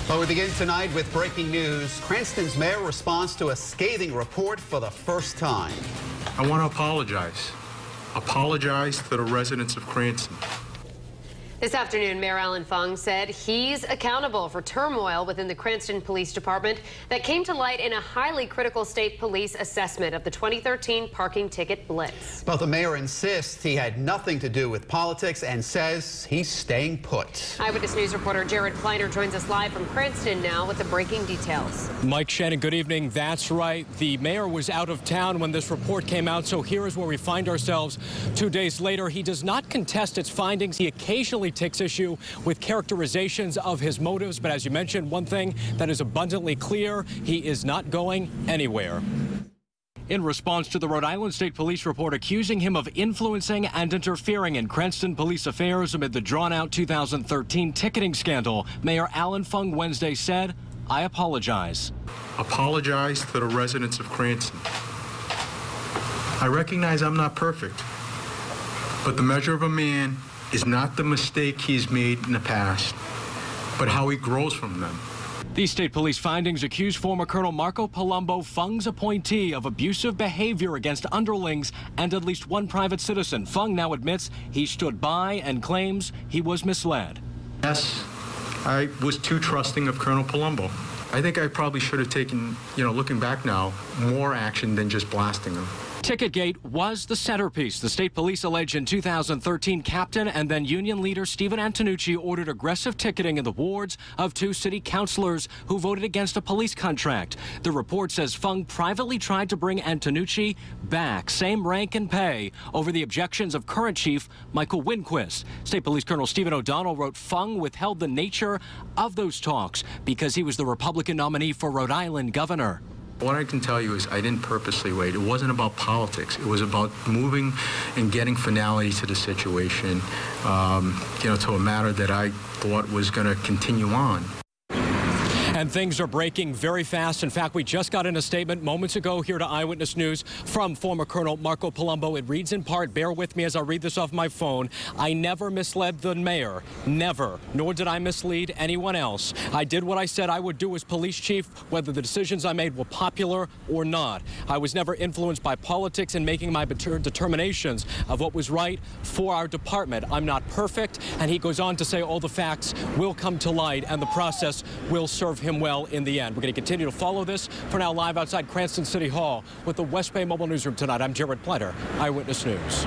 Well, we begin tonight with breaking news. Cranston's mayor responds to a scathing report for the first time. I want to apologize. Apologize to the residents of Cranston. This afternoon, Mayor Fung said he's accountable for turmoil within the Cranston Police Department that came to light in a highly critical state police assessment of the 2013 parking ticket blitz. But the mayor insists he had nothing to do with politics and says he's staying put. Eyewitness News reporter Jared Kleiner joins us live from Cranston now with the breaking details. Mike Shannon, good evening. That's right. The mayor was out of town when this report came out, so here is where we find ourselves 2 days later. He does not contest its findings. He occasionally takes issue with characterizations of his motives, but as you mentioned, one thing that is abundantly clear, he is not going anywhere. In response to the Rhode Island State Police report accusing him of influencing and interfering in Cranston police affairs amid the drawn-out 2013 ticketing scandal, Mayor Fung Wednesday said, "I apologize." Apologize to the residents of Cranston. I recognize I'm not perfect, but the measure of a man is not the mistake he's made in the past, but how he grows from them. These state police findings accuse former Colonel Marco Palumbo, Fung's appointee, of abusive behavior against underlings and at least one private citizen. Fung now admits he stood by and claims he was misled. Yes, I was too trusting of Colonel Palumbo. I think I probably should have taken, looking back now, more action than just blasting him. Ticketgate was the centerpiece. The state police allege in 2013 Captain and then union leader Stephen Antonucci ordered aggressive ticketing in the wards of 2 city councilors who voted against a police contract. The report says Fung privately tried to bring Antonucci back, same rank and pay, over the objections of current chief Michael Winquist. State Police Colonel Stephen O'Donnell wrote Fung withheld the nature of those talks because he was the Republican nominee for Rhode Island governor. What I can tell you is I didn't purposely wait. It wasn't about politics. It was about moving and getting finality to the situation, to a matter that I thought was going to continue on. And things are breaking very fast. In fact, we just got in a statement moments ago here to Eyewitness News from former Colonel Marco Palumbo. It reads in part, bear with me as I read this off my phone. "I never misled the mayor. Never. Nor did I mislead anyone else. I did what I said I would do as police chief, whether the decisions I made were popular or not. I was never influenced by politics in making my determinations of what was right for our department. I'm not perfect." And he goes on to say all the facts will come to light and the process will serve him well in the end. We're going to continue to follow this. For now, live outside Cranston City Hall with the West Bay Mobile Newsroom tonight, I'm Jared Pleiter, Eyewitness News.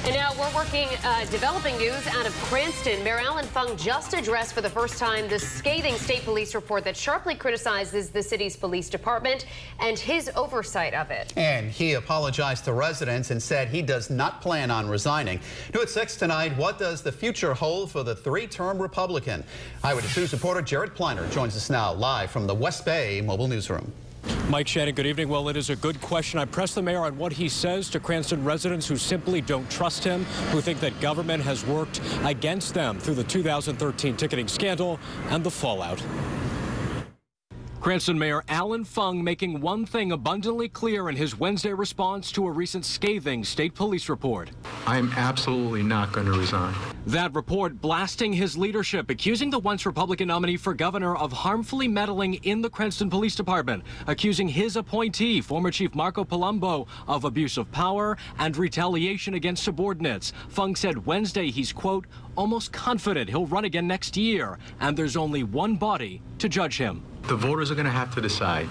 And now we're working developing news out of Cranston. Mayor Fung just addressed for the first time the scathing state police report that sharply criticizes the city's police department and his oversight of it. And he apologized to residents and said he does not plan on resigning. New at 6 tonight, what does the future hold for the 3-term Republican? Eyewitness News reporter Jared Pleiner joins us now live from the West Bay Mobile Newsroom. Mike Shannon, good evening. Well, it is a good question. I pressed the mayor on what he says to Cranston residents who simply don't trust him, who think that government has worked against them through the 2013 ticketing scandal and the fallout. Cranston Mayor Fung making one thing abundantly clear in his Wednesday response to a recent scathing state police report. I am absolutely not going to resign. That report blasting his leadership, accusing the once Republican nominee for governor of harmfully meddling in the Cranston Police Department, accusing his appointee, former Chief Marco Palumbo, of abuse of power and retaliation against subordinates. Fung said Wednesday he's, quote, almost confident he'll run again next year, and there's only one body to judge him. The voters are going to have to decide,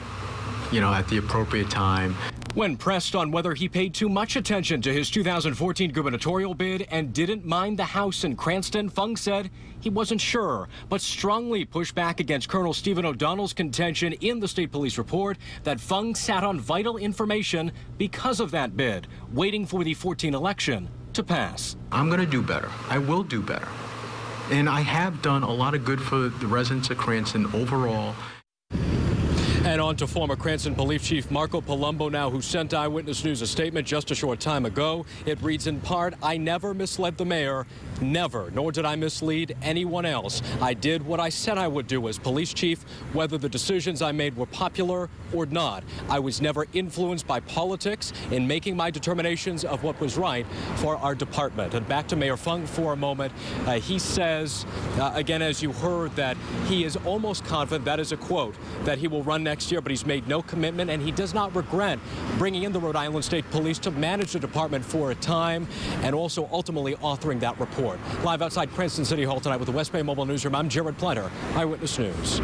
at the appropriate time. When pressed on whether he paid too much attention to his 2014 gubernatorial bid and didn't mind the House in Cranston, Fung said he wasn't sure, but strongly pushed back against Colonel Stephen O'Donnell's contention in the state police report that Fung sat on vital information because of that bid, waiting for the 2014 election to pass. I'm going to do better. I will do better. And I have done a lot of good for the residents of Cranston overall. And on to former Cranston Police Chief Marco Palumbo now, who sent Eyewitness News a statement just a short time ago. It reads in part, "I never misled the mayor, never, nor did I mislead anyone else. I did what I said I would do as police chief, whether the decisions I made were popular or not. I was never influenced by politics in making my determinations of what was right for our department." And back to Mayor Fung for a moment. He says, again, as you heard, that he is almost confident, that is a quote, that he will run next year, but he's made no commitment, and he does not regret bringing in the Rhode Island State Police to manage the department for a time and also ultimately authoring that report. Live outside Cranston City Hall tonight with the West Bay Mobile Newsroom, I'm Jared Pleiter, Eyewitness News.